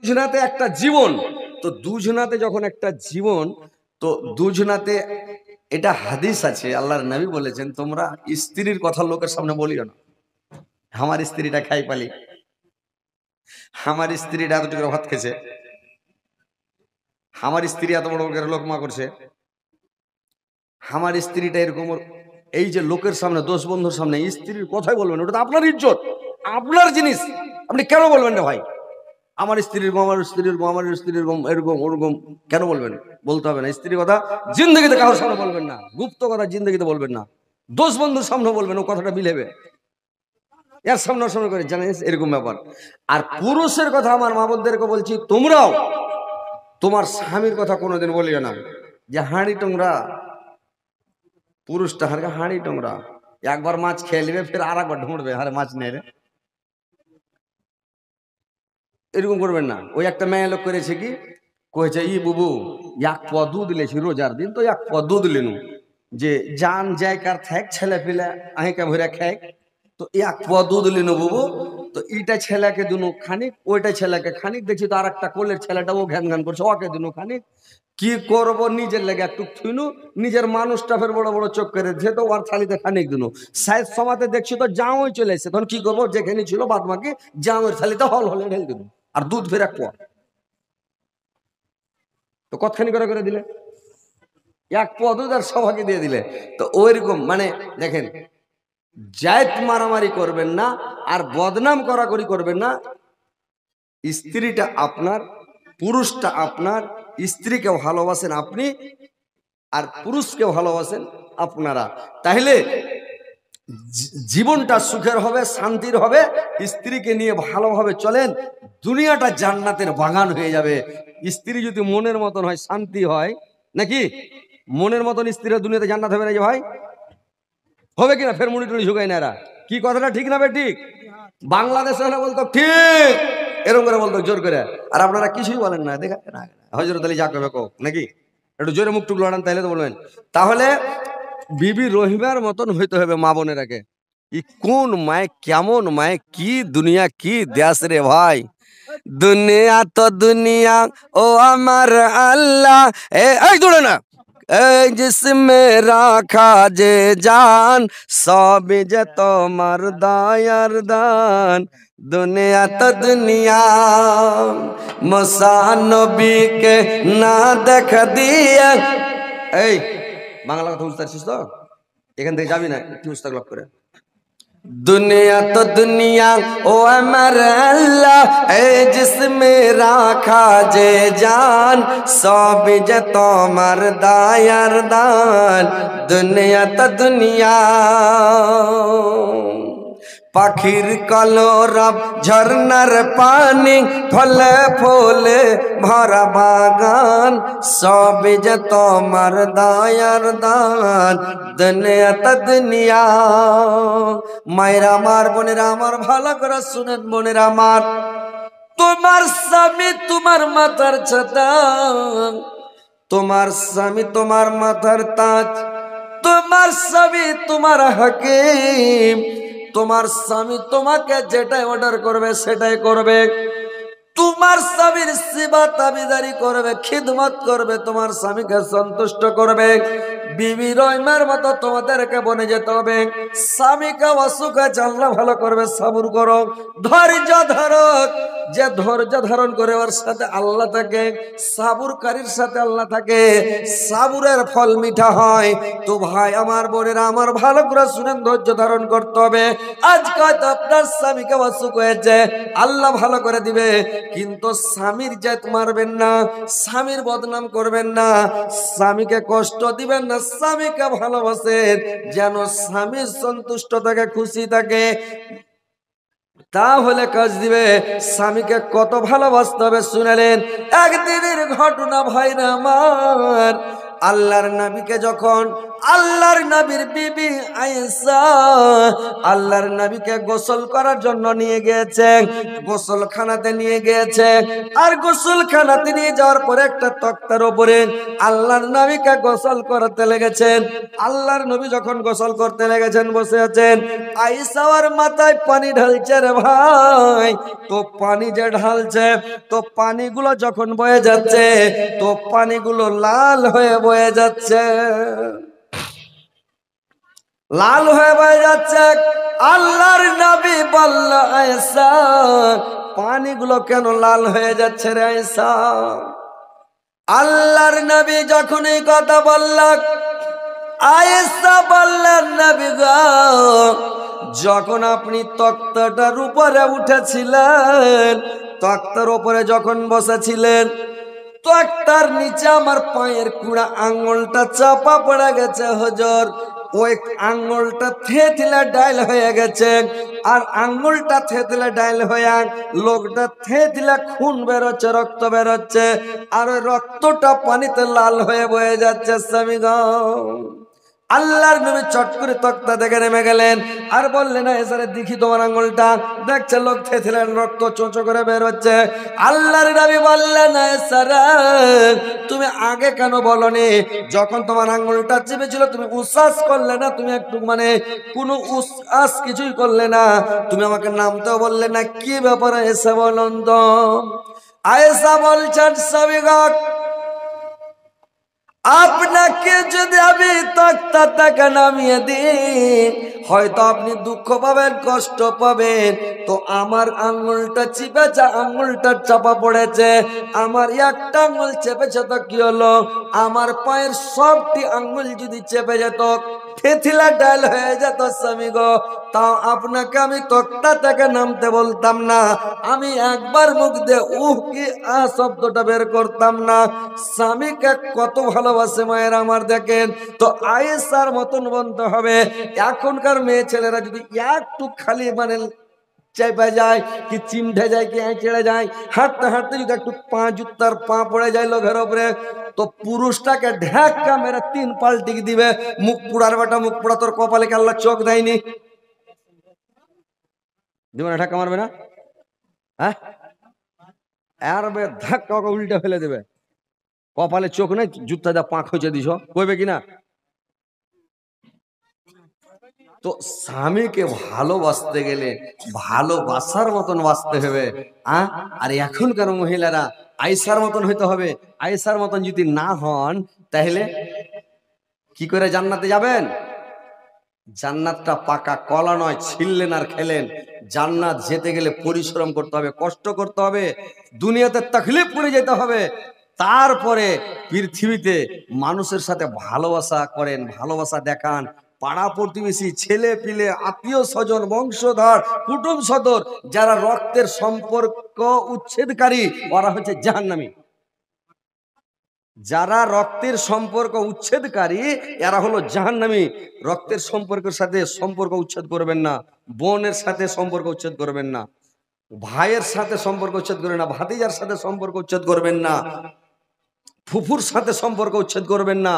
দুজনাতে একটা জীবন, তো দুজনাতে যখন একটা জীবন, তো দুজনাতে এটা হাদিস আছে, আল্লাহর নবী বলেছেন তোমরা স্ত্রীর কথা লোকের সামনে বলিও না। আমার স্ত্রীটা খাই পালি, আমার স্ত্রীটা এতটুকু ভাত খেয়েছে, আমার স্ত্রী এত বড় করে লোকমা করছে, আমার স্ত্রীটা এরকম, এই যে লোকের সামনে, দোষ বন্ধুর সামনে স্ত্রীর কথাই বলবেন, ওটা তো আপনার ইজ্জত, আপনার জিনিস, আপনি কেন বলবেন না ভাই আমার স্ত্রীর গম, আমার স্ত্রীর গম, আমার স্ত্রীর গম, এরকম ওরকম কেন বলবেন? বলতে হবে না। স্ত্রীর কথা জিন্দগিতে কারোর সামনে বলবেন না, গুপ্ত কথা জিন্দগিতে বলবেন না, দোষ বন্ধুর সামনে বলবেন, ও কথাটা মিলেবে, এর সামনে সামনে করে জানিস, এরকম ব্যাপার। আর পুরুষের কথা আমার মা বোনদেরকে বলছি, তোমরাও তোমার স্বামীর কথা কোনোদিন বলিও না যে হাঁড়ি টোংরা, পুরুষটা হাঁড়ি টোংরা, একবার মাছ খেয়ে নেবে ফের আর একবার ঢুঁড়বে, আরে মাছ নেই রে, এরকম করবেন না। ওই একটা মেয়ে লোক করেছে কি, কয়েছে ই বুবু এক প দুধ লেছি রোজার দিন, তো এক প দুধ লিনু, যে জান জায়গার থাক ছেলে পিলে আহিকে ভরে খাই, তো এক প দুধ লিনু বুবু, তো এইটা ছেলেকে দুনু খানিক, ওইটা ছেলেকে খানিক, দেখছি তো আর একটা কোলের ছেলেটা ও ঘ্যান ঘ্যান করছে, ওকে দুনু খানিক, কি করবো নিজের লেগে একটু থুইনু, নিজের মানুষটা ফের বড় বড় চোখ করে দিচ্ছে, তো ওর থালিতে খানিক দিনু, সাইজ সমাতে দেখছি তো জামই চলে এসেছে, তখন কি করবো, যেখানে ছিল বাদ বাকি জামের থালিতে হল হলে ঢেল দিনু, আর দুধ ফের এক পোয়া, তো কতখানি করে করে দিলে, এক পোয়া দুধ আর সবাইকে দিয়ে দিলে। তো ওইরকম মানে দেখেন, জায়েত মারামারি করবেন না, আর বদনাম করাকরি করবেন না। স্ত্রীটা আপনার, পুরুষটা আপনার, স্ত্রীকে ভালোবাসেন আপনি, আর পুরুষকে ভালোবাসেন আপনারা, তাহলে জীবনটা সুখের হবে, শান্তির হবে। স্ত্রীকে নিয়ে ভালোভাবে চলেন, দুনিয়াটা জান্নাতের বাগান হয়ে যাবে। স্ত্রী যদি মনের মতন হয়, শান্তি হয়, নাকি মনের মতন স্ত্রীরা দুনিয়াতে জান্নাত হবে না যে ভাই, হবে কিনা? ফের মুড়ি টুড়ি ঝুঁকাই না এরা, কি কথাটা ঠিক না বে ঠিক? বাংলাদেশে হলে বলতো ঠিক, এরকম করে বলতো জোর করে, আর আপনারা কিছুই বলেন না, দেখা না হযরত আলী যা কবে কো নাকি, একটু জোরে মুখ টুক লড়ান, তাইলে তো বলবেন। তাহলে বিবি রহিমার মতন হইতে হবে মা বোনেরাকে। ই কোন মায়, কেমন মায়, কি দুনিয়া, কি দেশ রে ভাই, দুনিয়া তো দুনিয়া ও আমার আল্লাহ, এই দৌড়ে না, এই জিসমে রাখা যে জান, সবই যে তোমার দয়ার দান, দুনিয়া তো দুনিয়া, মুসানবীকে না দেখা দিয়ে, এই বাংলা কথা বুঝতে পারছিস তো, এখান থেকে যাবি না, একটু উস্তাদ লাভ করে, দুনিয়া তো দুনিয়া ও আমার আল্লাহ, এই জিসমে রাখা যে জান, সবই যে তোমার দয়ার দান, দুনিয়া তো দুনিয়া, পাখির কলরব, ঝর্ণার পানি, ফলে ফুলে ভরা বাগান, সবই যে তোমার দয়ার দান, দুনিয়া তো দুনিয়া। মায়েরা আমার, বোনেরা আমার, ভালো করে শুনেন বোনেরা আমার, তোমার স্বামী তোমার মাথার ছাতা, তোমার স্বামী তোমার মাথার তাজ, তোমার স্বামী তোমার হাকিম, তোমার স্বামী তোমাকে যেটাই অর্ডার করবে সেটাই করবে, তোমার স্বামীর সেবা তাবিদারি করবে, খিদমত করবে, তোমার স্বামীকে সন্তুষ্ট করবে। বিবি রহিমার মতো তোমাদেরকে বনে যেতে হবে, স্বামীকে অসুখে আল্লাহ ভালো করবে, সবুর করো, ধৈর্য ধরো, যে ধৈর্য ধারণ করে ওর সাথে আল্লাহ থাকে, সাবুরকারীর সাথে আল্লাহ থাকে, সাবুরের ফল মিঠা হয়। তো ভাই আমার, বোনেরা আমার, ভালো করে শুনেন, ধৈর্য ধারণ করতে হবে। আজ হয়তো আপনার স্বামীকে অসুখ হয়েছে, আল্লাহ ভালো করে দিবে, কিন্তু স্বামীর জাত মারবেন না, স্বামীর বদনাম করবেন না, স্বামীকে কষ্ট দিবেন না, স্বামীকে ভালোবাসেন, যেন স্বামী সন্তুষ্ট থাকে, খুশি থাকে, তাহলে কাজ দিবে। স্বামীকে কত ভালোবাসতে হবে শুনালেন। একদিনের ঘটনা ভাইরা আমার, আল্লাহর নবীকে যখন আল্লাহর নবীর বিবি আয়েশা আল্লাহর নবীকে গোসল করার জন্য নিয়ে গিয়েছে, গোসলখানাতে নিয়ে গিয়েছে। আর গোসলখানাতে নিয়ে যাওয়ার পরে একটা তক্তার উপরে আল্লাহর নবীকে গোসল করতে লেগেছেন। আল্লাহর নবী যখন গোসল করতে লেগেছেন, বসে আছেন, আয়েশার মাথায় পানি ঢালছে রে ভাই। তো পানি যে ঢালছে, তো পানিগুলো যখন বয়ে যাচ্ছে, তো পানিগুলো লাল হয়ে বয়ে যাচ্ছে, লাল হয়ে বয়ে যাচ্ছে। আল্লাহর নবী বলল, আয়েশা পানিগুলো কেন লাল হয়ে যাচ্ছে রে আয়েশা? আল্লাহর নবী যখন এই কথা বললেন, আয়েশা বললেন, নবী গো, যখন আপনি তক্তাটার উপরে উঠেছিলেন, তক্তার উপরে যখন বসেছিলেন, তক্তার নিচে আমার পায়ের কুড়া আঙ্গুলটা চাপা পড়ে গেছে হুজুর। ওই আঙ্গুলটা থেতলে ডাইল হয়ে গেছে। আর আঙ্গুলটা থেতলে ডাইল হয়ে লোকটা থেতলে খুন বেরোচ্ছে, রক্ত বেরোচ্ছে। আর ওই রক্তটা পানিতে লাল হয়ে বয়ে যাচ্ছে। স্বামীগণ, আল্লাহর নবী চট করে তক্তা থেকে নেমে গেলেন আর বললেন, এসারে দেখি তোমার আঙ্গুলটা। দেখছে লোক থেতলেন, রক্ত চোঁচো করে বের হচ্ছে। আল্লাহর নবী বললেন, এসারে তুমি আগে কেন বলনি? যখন তোমার আঙ্গুলটা চেপেছিল তুমি উচ্ছ্বাস করলে না, তুমি একটু কোনো উচ্ছ্বাস কিছুই করলে না, তুমি আমাকে নামতেও বললে না। কি ব্যাপারে এসে বলুন তো? আয়েশা বলছেন, স্বামীগণ, আপনাকে যদি আমি তক্তা থেকে নামিয়ে দিই, হয়তো আপনি দুঃখ পাবেন, কষ্ট পাবেন। তো আমার আঙ্গুলটা চিপেছে, আঙ্গুলটা চাপা পড়েছে। আমার একটা আঙ্গুল চেপেছে তো কি হলো? আমার পায়ের সবটি আঙ্গুল যদি চেপে যেত, থেতলা ডাল হয়ে যেত স্বামী গো, তাও আপনাকে আমি তক্তা থেকে নামতে বলতাম না। আমি একবার মুখ দিয়ে কি শব্দটা বের করতাম না। স্বামীকে কত ভালোবাসে মায়ের আমার, দেখেন তো। আয়েশার মতন বলতে হবে। এখনকার মেয়ে ছেলেরা যদি একটু খালি চেপে যায়, কি চিমঠে যায়, কি চেড়ে যায়, হাঁটতে হাঁটতে যদি একটু জুতার পা পড়ে যায় লোকের উপরে, তো পুরুষটাকে ঢাকা মেরে 3 পাল্টি দিবে। মুখ পুড়ার বেটা, মুখ পুড়া, তোর কপালে কি আল্লাহ চোখ দেয়নি? দিবে না? ঢাকা মারবে না? হ্যাঁ, আর ধাক্কা উল্টে ফেলে দেবে। কপালে চোখ নেই, জুতা যা পাঁক হয়েছে দিছ, কইবে কিনা? তো স্বামীকে ভালোবাসতে গেলে ভালোবাসার মতন বাঁচতে হবে। আর এখনকার মহিলারা আয়েশার মতন হইতে হবে। আয়েশার মতন যদি না হন, তাহলে কি করে জান্নাতে যাবেন? জান্নাতটা পাকা কলা নয়, ছিললেন আর খেলেন। জান্নাত যেতে গেলে পরিশ্রম করতে হবে, কষ্ট করতে হবে, দুনিয়াতে তাকলিফ করে যেতে হবে। তারপরে পৃথিবীতে মানুষের সাথে ভালোবাসা করেন, ভালোবাসা দেখান। পাড়া প্রতিবেশী, ছেলে পিলে, আত্মীয় স্বজন, বংশধর, কুটুম সদর, যারা রক্তের সম্পর্ক উচ্ছেদকারী, ওরা হচ্ছে জাহান্নামী। যারা রক্তের সম্পর্ক উচ্ছেদকারী, এরা হলো জাহান্নামী। রক্তের সম্পর্কের সাথে সম্পর্ক উচ্ছেদ করবেন না। বোনের সাথে সম্পর্ক উচ্ছেদ করবেন না, ভাইয়ের সাথে সম্পর্ক উচ্ছেদ করবেন না, ভাতিজার সাথে সম্পর্ক উচ্ছেদ করবেন না, ফুফুর সাথে সম্পর্ক উচ্ছেদ করবেন না।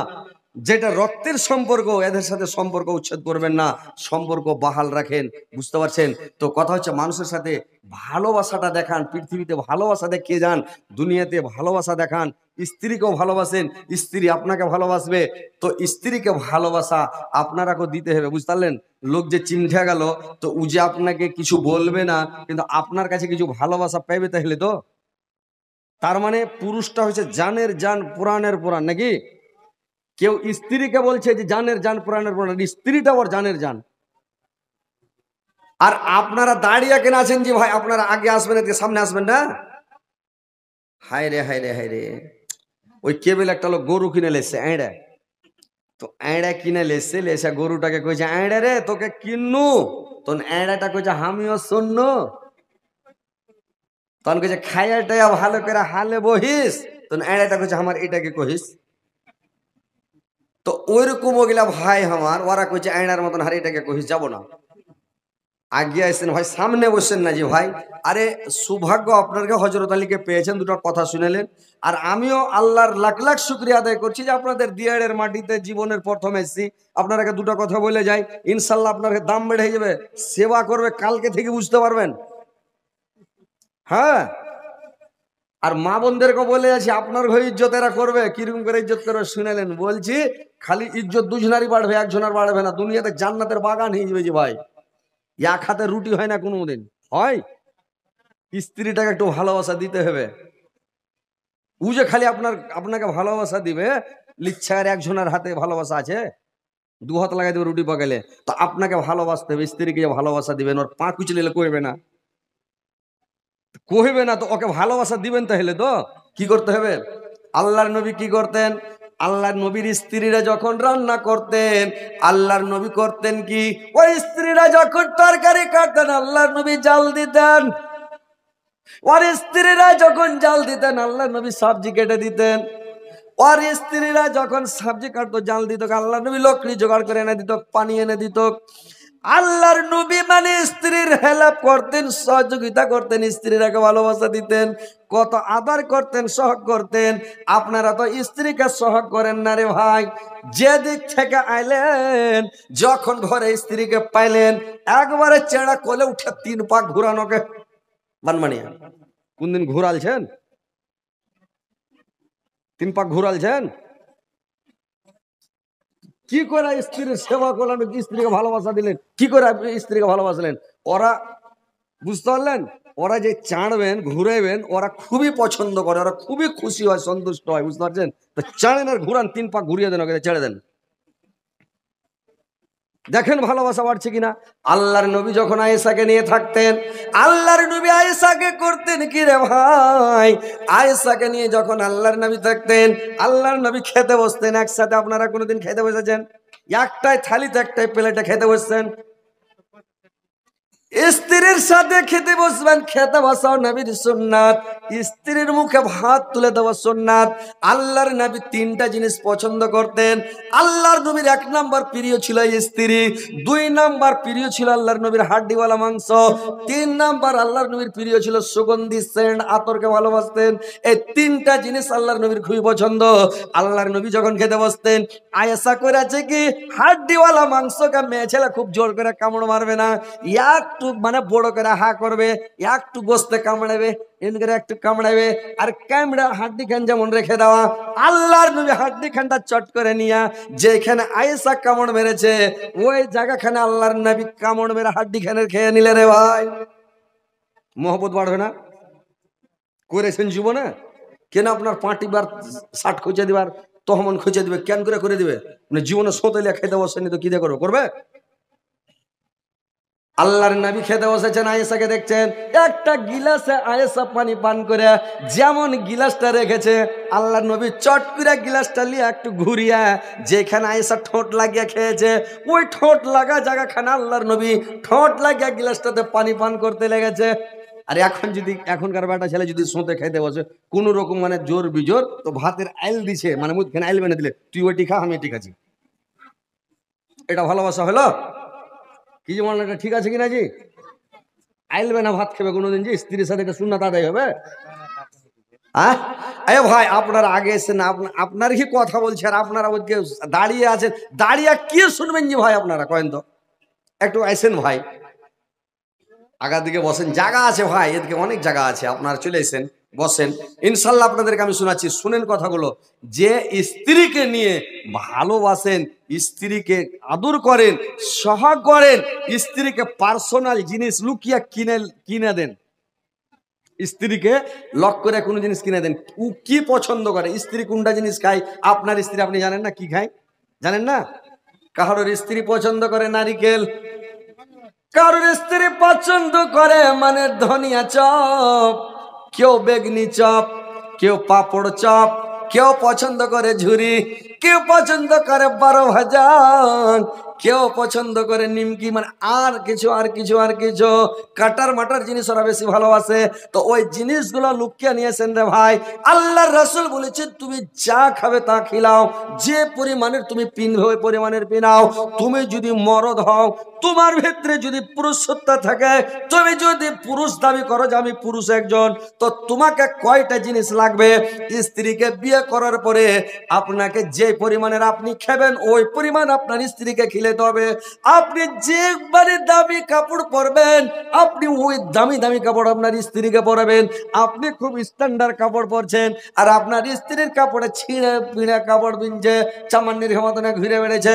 যেটা রক্তের সম্পর্ক, এদের সাথে সম্পর্ক উচ্ছেদ করবেন না, সম্পর্ক বহাল রাখেন। বুঝতে পারছেন তো? কথা হচ্ছে মানুষের সাথে ভালোবাসাটা দেখান। পৃথিবীতে ভালোবাসা দেখিয়ে যান, দুনিয়াতে ভালোবাসা দেখান। স্ত্রীকেও ভালোবাসেন, স্ত্রী আপনাকে ভালোবাসবে। তো স্ত্রীকে ভালোবাসা আপনারাকেও দিতে হবে, বুঝতে পারলেন? লোক যে চিন্তা গেল, তো ও যে আপনাকে কিছু বলবে না, কিন্তু আপনার কাছে কিছু ভালোবাসা পাইবে, তাহলে তো তার মানে পুরুষটা হচ্ছে জানের জান, পুরাণের পুরাণ, নাকি? কেউ স্ত্রীকে বলছে যে জানের জান, পুরাণের পুরাণ, স্ত্রীটা ওর জানের জান। আর আপনারা দাঁড়িয়ে কেন আছেন যে ভাই আপনারা আগে আসবেন, এদিকে সামনে আসবেন না? হায় রে, হায় রে, হায় রে। ওই কেবল একটা লোক গরু কিনে লেছে, এড়ে। তো এড়ে কিনে লেসে গরুটাকে কইছে, এড়ে রে তোকে কিন্নু। তখন এড়াটা কইছে, আমিও শুননু। তখন কইছে, খাইয়াটাইয়া ভালো করে হালে বহিস। তখন এড়াটা কইছে, আমার এটাকে কহিস। তো ওইরকম ওগুলা ভাই আমার, ওরা কইছে এড়ার মতন হারে এটাকে কহিস, যাব না। আগে আসেন ভাই, সামনে বসেন না যে ভাই। আরে সৌভাগ্য আপনাকে হজরত আলীকে পেয়েছেন, দুটো কথা শুনেলেন। আর আমিও আল্লাহর লাখ লাখ শুক্রিয়া আদায় করছি যে আপনাদের দিয়াড়ের মাটিতে জীবনের প্রথম এসেছি। আপনারাকে দুটো কথা বলে যাই, ইনশাল্লাহ আপনার দাম বেড়ে যাবে, সেবা করবে কালকে থেকে বুঝতে পারবেন। হ্যাঁ, আর মা বোনদেরকে বলে আছি আপনার ঘরে ইজ্জত এরা করবে। কিরকম করে ইজ্জত করবে শুনেলেন? বলছি খালি ইজ্জত দুজনারই বাড়বে, একজনের বাড়বে না। দুনিয়াতে জান্নাতের বাগান হয়ে যাবে যে ভাই। এক হাতে রুটি হয় না কোনোদিন, হয়। স্ত্রীটাকে একটু ভালোবাসা দিতে হবে। ও যে খালি আপনাকে ভালোবাসা দিবে, লিচ্ছার একজনের হাতে ভালোবাসা আছে? দু হাত লাগাই দেবে রুটি পাকালে। তো আপনাকে ভালোবাসতে হবে, স্ত্রীকে ভালোবাসা দিবেন। ওর পা কুচলে কইবে না, কইবে না, তো ওকে ভালোবাসা দিবেন। তাহলে তো কি করতে হবে? আল্লাহর নবী কি করতেন? আল্লাহর নবীর স্ত্রীরা যখন রান্না করতেন, আল্লাহর নবী করতেন কি? ওই স্ত্রীরা যখন তরকারি কাটতেন, আল্লাহর নবী জাল দিতেন। ওর স্ত্রীরা যখন জাল দিতেন, আল্লাহর নবী সবজি কেটে দিতেন। ওর স্ত্রীরা যখন সবজি কাটতো, জাল দিত, আল্লাহর নবী লকড়ি জোগাড় করে এনে দিত, পানি এনে দিত। আল্লাহর নবী মানে স্ত্রীর হেল্প করতেন, সহযোগিতা করতেন, স্ত্রীরাকে ভালোবাসা দিতেন, কত আদর করতেন, সহগ করতেন। আপনারা তো স্ত্রীকে সহগ করেন না রে ভাই। যে দিক থেকে আইলেন, যখন ঘরে স্ত্রীকে পাইলেন, একবারে চেড়া কোলে উঠে 3 পাক ঘুরানোকে বানমানিয়া। কোনদিন ঘুরালছেন? 3 পাক ঘুরালছেন? কি করে স্ত্রীর সেবা করলেন, স্ত্রীকে ভালোবাসা দিলেন, কি করে স্ত্রীকে ভালোবাসলেন? ওরা বুঝতে পারলেন, ওরা যে চাড়বেন ঘুরাইবেন, ওরা খুবই পছন্দ করে, ওরা খুবই খুশি হয়, সন্তুষ্ট হয়। বুঝতে পারছেন? তো চাড়েন আর ঘুরান, 3 পাক ঘুরিয়ে দেন, ওকে ছেড়ে দেন। দেখেন ভালোবাসা বাড়ছে কিনা। আল্লাহর নবী যখন আয়েশাকে নিয়ে থাকতেন, আল্লাহর নবী আয়েশাকে করতেন কি রে ভাই? আয়েশাকে নিয়ে যখন আল্লাহর নবী থাকতেন, আল্লাহর নবী খেতে বসতেন একসাথে। আপনারা কোনোদিন খেতে বসেছেন? একটাই থালিতে একটাই প্লেটে খেতে বসছেন। স্ত্রীর সাথে খেতে বসবেন, খেতে বসাও নবীর সুন্নাত। স্ত্রীর মুখে ভাত তুলে দেওয়া সুন্নাত। আল্লাহর নবী 3টা জিনিস পছন্দ করতেন। আল্লাহর নবীর 1 নাম্বার প্রিয় ছিল স্ত্রী, 2 নাম্বার প্রিয় ছিল আল্লাহর নবীর হাড্ডিওয়ালা মাংস, 3 নাম্বার আল্লাহর নবীর প্রিয় ছিল সুগন্ধি সেন্ট, আতরকে ভালোবাসতেন। এই 3টা জিনিস আল্লাহর নবীর খুবই পছন্দ। আল্লাহর নবী যখন খেতে বসতেন, আয়েশা করেছে কি, হাড্ডিওয়ালা মাংসকে মেয়ে ছেলে খুব জোর করে কামড় মারবে না, একটু মানে বড় করে হা করবে, একটু গোস্তে কামড়াবে, এমনি করে একটু কামড়াবে, আর কামড়া হাড্ডি খান যেমন রেখে দেওয়া। আল্লাহর নবী হাড্ডি খানটা চট করে নিয়া, যেখানে আয়েশা কামড় মেরেছে, ওই জায়গাখানে আল্লাহর নবী কামড় মেরে হাড্ডি খানের খেয়ে নিলে রে ভাই। মহব্বত বাড়বে না? করেছেন জীবনে? কেন আপনার পাটিবার 60 খুঁজে দিবার, তহমন খুঁজে দিবে, কেন করে দিবে? মানে জীবনে সোতেলিয়া খেতে বসেনি তো কি দিয়ে করবে? আল্লাহর নবী খেতে বসেছেন, আয়েশাকে দেখছেন, একটা গিলাসে আয়েশা পানি পান করে যেমন গিলাসটা রেখেছে, আল্লাহর নবী চট করে গিলাসটা নিয়ে একটু ঘুরিয়া, যেখানে আয়েশা ঠোঁট লাগিয়ে খেয়েছে, ওই ঠোঁট লাগা জায়গাখানে আল্লাহর নবী ঠোঁট লাগিয়ে গিলাসটাতে পানি পান করতে লেগেছে। আর এখনকার বেটা ছেলে যদি সোতে খাইতে বসে কোন রকম মানে জোর বিজোর, তো ভাতের আইল দিছে, মানে মুখখানে আইল বেনে দিলে, তুই ওইটি খা আমি এটি খাচ্ছি। এটা ভালোবাসা হলো? কি যে মনে, ঠিক আছে কিনা জি? আইলবে না ভাত খাবে কোনোদিন যে স্ত্রীর সাথে, এটা সুন্নাত আদায় হবে? হ্যাঁ ভাই, আপনারা আগে এসে না, আপনার কি কথা বলছে, আর আপনারা ওইদিকে দাঁড়িয়ে আছেন, দাঁড়িয়ে কি শুনবেন জি ভাই? আপনারা কয়েন তো, একটু আসেন ভাই, আগার দিকে বসেন, জায়গা আছে ভাই, এদিকে অনেক জায়গা আছে, আপনারা চলে এসেন, বসেন। ইনশাল্লাহ আপনাদেরকে আমি শোনাচ্ছি, শুনেন কথাগুলো। যে স্ত্রীকে নিয়ে ভালোবাসেন, স্ত্রীকে আদর করেন, সহাগ করেন, স্ত্রীকে পার্সোনাল জিনিস লুকিয়ে কিনে দেন, স্ত্রীকে লক করে কোনো জিনিস কিনে দেন। ও কি পছন্দ করে, স্ত্রী কোনটা জিনিস খায়, আপনার স্ত্রী আপনি জানেন না কি খায়? জানেন না? কারোর স্ত্রী পছন্দ করে নারিকেল, কারোর স্ত্রী পছন্দ করে মানে ধনিয়া চপ, কেউ বেগনি চপ, কেউ পাপড় চপ, কেউ পছন্দ করে ঝুরি, কেউ পছন্দ করে 12 ভাজা, কেউ পছন্দ করে নিমকি, মানে আর কিছু কাটার মাটার জিনিস ওরা বেশি ভালোবাসে। তো ওই জিনিসগুলো লুকিয়ে নিয়েছেন রে ভাই। আল্লাহর রাসূল বলেছেন তুমি যা খাবে তা খিলাও, যে পরিমাণের তুমি পিনবে ওই পরিমাণের পিনাও। তুমি যদি মরদ হও, তোমার ভেতরে যদি পুরুষত্ব থাকে, তুমি যদি পুরুষ দাবি করো যে আমি পুরুষ একজন, তো তোমাকে কয়টা জিনিস লাগবে? স্ত্রীকে বিয়ে করার পরে আপনাকে যে পরিমাণের আপনি খাবেন ওই পরিমাণ আপনার স্ত্রীকে খিলাতে হবে। আপনি যে দামি কাপড় পরবেন, আপনি ওই দামি দামি কাপড় আপনার স্ত্রীকে পরাবেন। আপনি খুব স্ট্যান্ডার্ড কাপড় পরছেন আর আপনার স্ত্রীর কাপড়ে ছিঁড়ে পিঁড়ে কাপড় বিনছে, চামান্নির মতনে ঘুরে বেড়েছে,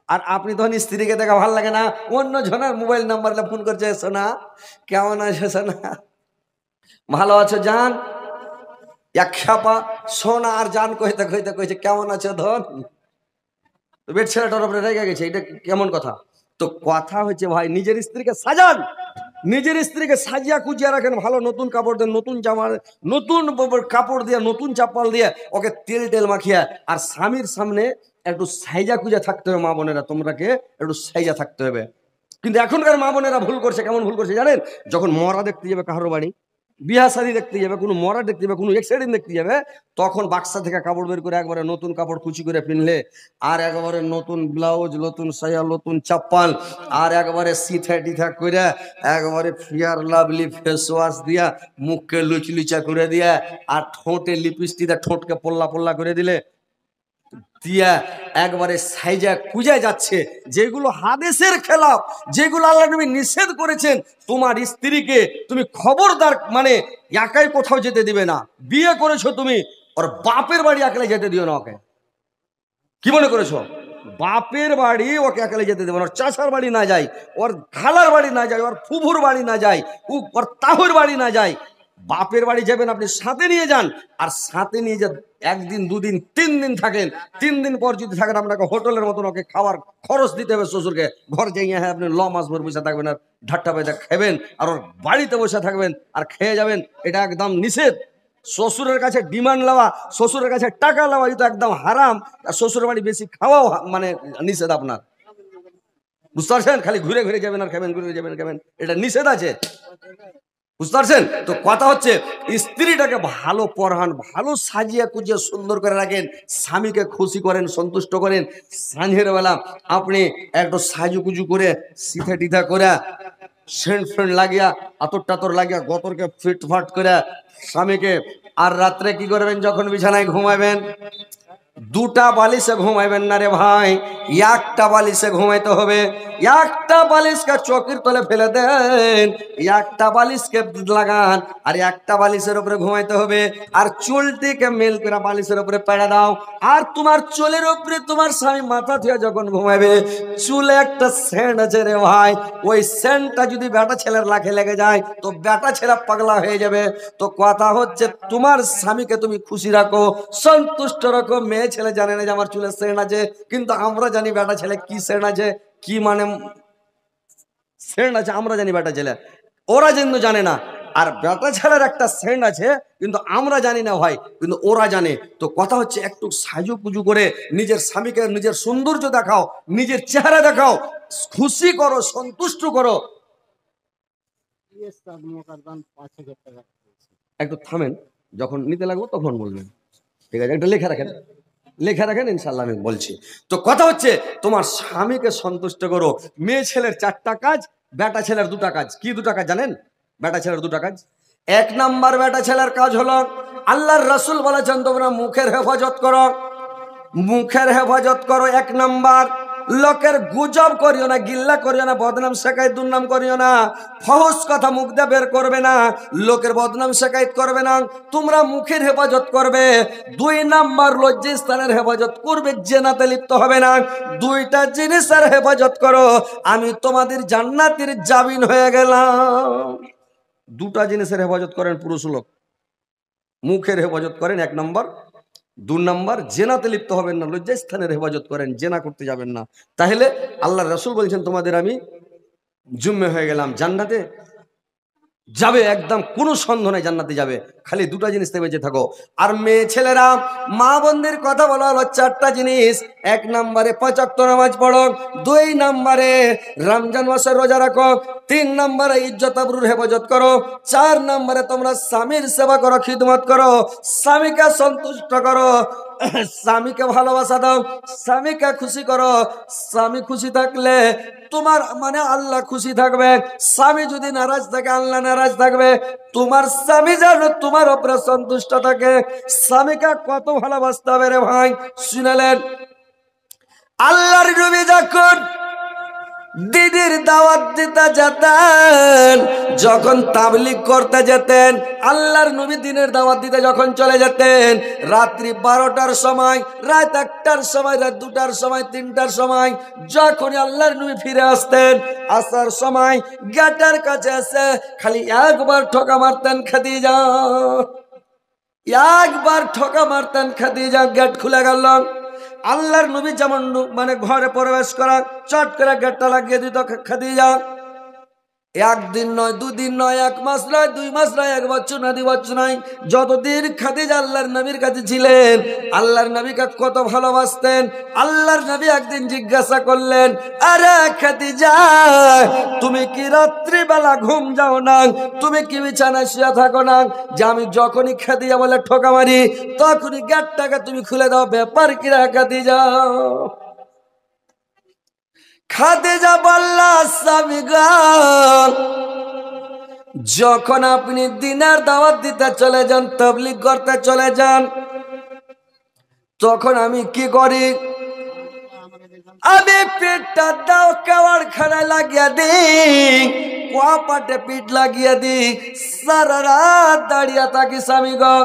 আর আপনি তখন স্ত্রীকে দেখা ভালো লাগে না, অন্য জনের মোবাইল নাম্বারে ফোন করছে, সোনা কেমন আছে, সোনা ভালো আছো জান, এক খাপা সোনা আর জান কইতে কইতে কইছে কেমন আছো ধন। তো বেড ছেলেটার উপরে রেগে গেছে, এটা কেমন কথা? তো কথা হচ্ছে ভাই নিজের স্ত্রীকে সাজান, নিজের স্ত্রীকে সাজিয়া কুজিয়া রাখেন, ভালো নতুন কাপড় দেন, নতুন জামা, নতুন কাপড় দিয়ে, নতুন চাপ্পাল দিয়ে ওকে তেল টেল মাখিয়া, আর স্বামীর সামনে একটু সাইজা কুজা থাকতে হবে। মা বোনেরা তোমরাকে একটু সাইজা থাকতে হবে। কিন্তু এখনকার মা বোনেরা ভুল করছে, কেমন ভুল করছে জানেন? যখন মরা দেখতে যাবে কারোর বাড়ি, বিয়া শাদী দেখতে যাবে, কোনো মরা দেখতে যাবে, কোনো অ্যাক্সিডেন্ট দেখতে যাবে, তখন বাক্সা থেকে কাপড় বের করে একবারে নতুন কাপড় কুচি করে পিনলে, আর একবারে নতুন ব্লাউজ, নতুন সায়া, নতুন চাপ্পাল, আর একবারে সিথা টিথা করে একবারে ফিয়ার লাভলি ফেস ওয়াশ দিয়া, মুখকে লুচলুচা করে দিয়া, আর ঠোঁটে লিপস্টিক ঠোঁটকে পল্লা পল্লা করে দিলে দিয়া একবারে সাইজা কুজা যাচ্ছে, যেগুলো হাদিসের খেলাফ, যেগুলো আল্লাহ নবী নিষেধ করেছেন। তোমার স্ত্রীকে তুমি খবরদার মানে একাই কোথাও যেতে দিবে না। বিয়ে করেছো তুমি, ওর বাপের বাড়ি একলা যেতে দিও না ওকে। কি মনে করেছো? বাপের বাড়ি ওকে একালে যেতে দেবে না। ওর চাচার বাড়ি না যায়, ওর খালার বাড়ি না যায়, ওর ফুফুর বাড়ি না যায়, ওর তাহুর বাড়ি না যায়। বাপের বাড়ি যাবেন আপনি সাথে নিয়ে যান, আর সাথে নিয়ে যে একদিন দুদিন 3 দিন থাকেন, 3 দিন পর যদি থাকেন আপনাকে হোটেলের মতন ওকে খাবার খরচ দিতে হবে শ্বশুরকে। ঘর যাইয়া হ্যাঁ আপনি মাস ভর বসে থাকবেন আর ঢাট্টা পয়সা খাবেন, আর ওর বাড়িতে বসে থাকবেন আর খেয়ে যাবেন, এটা একদম নিষেধ। শ্বশুরের কাছে ডিমান্ড লওয়া, শ্বশুরের কাছে টাকা লওয়া এটা একদম হারাম। আর শ্বশুরের বাড়ি বেশি খাওয়াও মানে নিষেধ আপনার, বুঝতে পারছেন? খালি ঘুরে ঘুরে যাবেন আর খাবেন, ঘুরে যাবেন খাবেন, এটা নিষেধ আছে, বুঝতে পারছেন? তো কথা হচ্ছে স্ত্রীটাকে ভালো পড়ান, ভালো সাজিয়া কুজিয়া সুন্দর করে রাখেন, স্বামীকে খুশি করেন, সন্তুষ্ট করেন। সাঁঝের বেলা আপনি একটু সাজু কুজু করে সিথা টিথা করে সেন্ট ফ্রেন্ড লাগিয়া, আতর টাতর লাগিয়া, গতরকে ফিট ফাট করে স্বামীকে, আর রাত্রে কি করবেন যখন বিছানায় ঘুমাবেন? 2টা বালিশে ঘুমাইবেন না রে ভাই, একটা বালিশে ঘুমাইতে হবে। একটা বালিশকে চৌকির তলে ফেলে দেন, একটা বালিশকে লাগান, আর একটা বালিশের উপরে ঘুমাইতে হবে। আর চুলটিকে মেল করে বালিশের উপরে পেড়ে দাও, আর তোমার চুলের উপরে তোমার স্বামী মাথা দিয়ে যখন ঘুমাবে, চুলে একটা সেন্ট আছে রে ভাই, ওই সেন্টটা যদি বেটা ছেলের লাখে লেগে যায় তো বেটা ছেলে পাগলা হয়ে যাবে। তো কথা হচ্ছে তোমার স্বামীকে তুমি খুশি রাখো, সন্তুষ্ট রাখো। মেয়ে ছেলে জানে না যে আমার চুলে সেন্ট আছে, কিন্তু আমরা জানি বেটা ছেলে কি সেন্ট আছে, কি মানে সেন্ট আছে আমরা জানি বেটা ছেলে, ওরা কিন্তু জানে না। আর বেটা ছেলের একটা সেন্ট আছে কিন্তু আমরা জানি না ভাই, কিন্তু ওরা জানে। তো কথা হচ্ছে একটু সাজু পুজু করে নিজের স্বামীকে নিজের সৌন্দর্য দেখাও, নিজের চেহারা দেখাও, খুশি করো, সন্তুষ্ট করো। একটু থামেন, যখন নিতে লাগবো তখন বলবেন, ঠিক আছে? একটু লেখা রাখেন, লেখা রাখেন, ইনশাল্লাহ আমি বলছি। তো কথা হচ্ছে তোমার স্বামীকে সন্তুষ্ট করো। মেয়ে ছেলের 4টা কাজ, বেটা ছেলের 2টা কাজ। কি 2টা কাজ জানেন? বেটা ছেলের 2টা কাজ। 1 নাম্বার বেটা ছেলের কাজ হলো, আল্লাহর রাসূল বলেছেন তোমরা মুখের হেফাজত করো, মুখের হেফাজত করো। 1 নাম্বার, লোকের গুজব করিও না, গিল্লা করিও না, বদনাম শেখায়ত দুর্নাম করিও না, ফহস কথা মুখ দিয়ে বের করবে না, লোকের বদনাম শেখায়ত করবে না, তোমরা মুখের হেফাজত করবে। 2 নাম্বার, লজ্জাস্থানের হেফাজত করবে, জেনাতে লিপ্ত হবে না। 2টা জিনিসের হেফাজত করো, আমি তোমাদের জান্নাতের জামিন হয়ে গেলাম। 2টা জিনিসের হেফাজত করেন পুরুষ লোক, মুখের হেফাজত করেন 1 নাম্বার। 2 নাম্বার, জেনাতে লিপ্ত হবেন না, লজ্জাস্থানের হেফাজত করেন, জেনা করতে যাবেন না। তাহলে আল্লাহর রাসূল বলছেন তোমাদের আমি জুম্মে হয়ে গেলাম, জান্নাতে যাবে, একদম কোনো সন্দেহ নাই জান্নাতে যাবে। খালি দুটা জিনিস থেকে বেঁচে থাকো। আর মেয়ে ছেলেরা, মা বোনদের কথা বলা হলো চারটা জিনিস। এক নম্বরে 5 ওয়াক্ত নামাজ পড়ো, 2 নম্বরে রমজান মাসের রোজা রাখো, 3 নম্বরে ইজ্জত আবরুর হেফাজত করো, 4 নম্বরে তোমরা স্বামীর সেবা করো, খিদমত করো, স্বামীকে সন্তুষ্ট করো, স্বামীকে ভালোবাসা দাও, স্বামীকে খুশি করো। স্বামী খুশি থাকলে তোমার মানে আল্লাহ খুশি থাকবে। স্বামী যদি নারাজ থাকে আল্লাহ নারাজ থাকবে। তোমার স্বামী যেন তোমার উপরে সন্তুষ্ট থাকে। স্বামীকে কত ভালোবাসতে হবে রে ভাই, শুনালেন আল্লাহর নবী যখন দিদির দাওয়াত দিতে যেতেন, যখন তাবলীগ করতে যেতেন, আল্লাহর নবী দিনের দাওয়াত দিতে যখন চলে যেতেন, রাত্রি 12টার সময়, রাত 1টার সময়, রাত 2টার সময়, 3টার সময়, যখন আল্লাহর নবী ফিরে আসতেন, আসার সময় গেটের কাছে এসে খালি একবার ঠোকা মারতেন খাদিজা, একবার ঠোকা মারতেন খাদিজা, গেট খুলে গেল। আল্লাহর নবী যেমন মানে ঘরে প্রবেশ করা, চট করে গেটটা লাগিয়ে দিত খাদিজা। একদিন নয়, 2 দিন নয়, 1 মাস নয়, 2 মাস নয়, 1 বছর নয়, 2 বছর নয়, যতদিন খাদিজা আল্লাহর নবীর কাছে ছিলেন, আল্লাহর নবীকে কত ভালোবাসতেন। আল্লাহর নবী একদিন জিজ্ঞাসা করলেন, আরে খাদিজা, তুমি কি রাত্রিবেলা ঘুম যাও না? তুমি কি বিছানায় শুয়ে থাকো না? যে আমি যখনই খাদিজা বলে ঠোকা মারি তখনই গেটটাকে তুমি খুলে দাও, ব্যাপার কি রে খাদিজা? খাদিজা বলল, স্বামী গো, যখন আপনি দিনের দাওয়াত দিতে চলে যান, তাবলীগ করতে চলে যান, তখন আমি কি করি? আমি পিঠটা দাও কেওয়ার খানায় লাগিয়ে দিই, কপাটে পিঠ লাগিয়ে দিই, সারা রাত দাঁড়িয়ে থাকি স্বামী গো।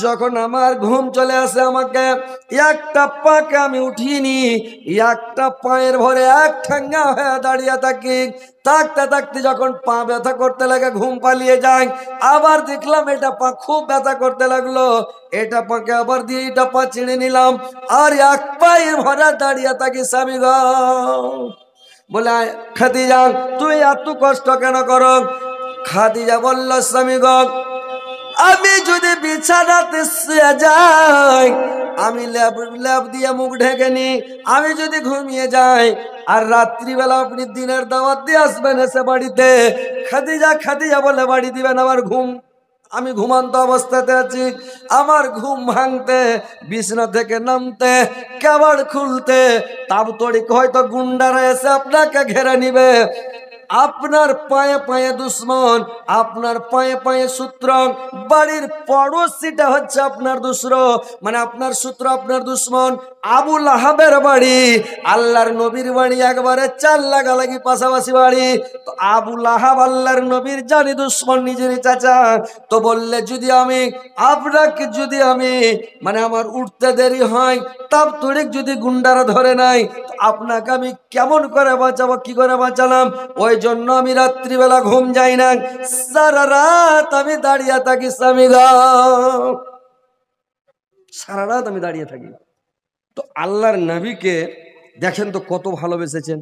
যখন আমার ঘুম চলে আসে, আমাকে একটা পাকে আমি উঠিনি, একটা পায়ের ভরে এক ঠ্যাঙ্গা হয়ে দাঁড়িয়ে থাকি। থাকতে থাকতে যখন পা ব্যথা করতে লাগে, ঘুম পালিয়ে যায়। আবার দেখলাম এটা পা খুব ব্যথা করতে লাগলো, এটা পাকে আবার দিয়ে এটা পা ছিঁড়ে নিলাম, আর এক পায়ের ভরা দাঁড়িয়ে থাকি স্বামী গো। বলে, খাদিজা তুমি এত কষ্ট কেন করো? খাদিজা বলল, স্বামী গো, আমি যদি বিছানাতে শুয়ে যাই, আমি লেপ দিয়ে মুখ ঢেকে নি, আমি যদি ঘুমিয়ে যাই, আর রাত্রিবেলা আপনি দিনের দাওয়াত দিয়ে আসবেন এসে বাড়িতে, খাদিজা বলে বাড়ি দিবেন, আমার ঘুম, আমি ঘুমান্ত অবস্থাতে আছি, আমার ঘুম ভাঙতে, বিছানা থেকে নামতে, কেবাড় খুলতে তাবতড়িক হয়তো গুন্ডারা এসে আপনাকে ঘেরে নিবে। আপনার পায়ে পায়ে দুশ্মন, আপনার পায়ে পায়ে শত্রু, বাড়ির পড়োশিটা হচ্ছে আপনার দুশরো, মানে আপনার শত্রু, আপনার দুশ্মন। আবু লাহাবের বাড়ি আল্লাহর নবীর বাড়ি একবারে 4 লাগালাগি পাশাপাশি বাড়ি। তো আবু লাহাব আল্লাহর নবীর জানি দুশ্মন, নিজেরই চাচা। তো বললে, যদি আমি আপনাকে, যদি আমি মানে আমার উঠতে দেরি হয়, তাব তড়িক যদি গুন্ডারা ধরে নাই, আপনাকে আমি কেমন করে বাঁচাবো, কি করে বাঁচালাম? ওই জন্য আমি রাত্রিবেলা ঘুম যাই না, সারা রাত আমি দাঁড়িয়ে থাকি স্বামী গো, সারা রাত আমি দাঁড়িয়ে থাকি। তো আল্লাহর নবীকে দেখেন তো কত ভালোবেসেছেন।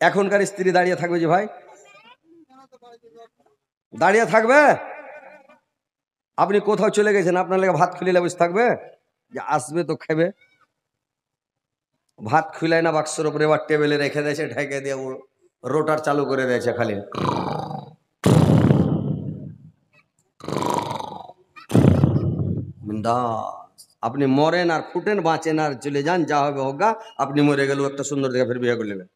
এখনকার স্ত্রী দাঁড়িয়ে থাকবে যে ভাই? দাঁড়িয়ে থাকবে? আপনি কোথাও চলে গেছেন, আপনার লেগে ভাত খুলে বসে থাকবে? যে আসবে তো খাবে। ভাত খুলে না বাক্সের উপরে, এবার টেবিলে রেখে দিয়েছে, ঢেকে দিয়ে রোটার চালু করে দিয়েছে খালি। আপনি মরেন আর ফুটেন, বাঁচেন আর চলে যান, যা হবে হোক, আপনি মরে গেলেও একটা সুন্দর দেখে ফের বিয়ে করে নেবেন।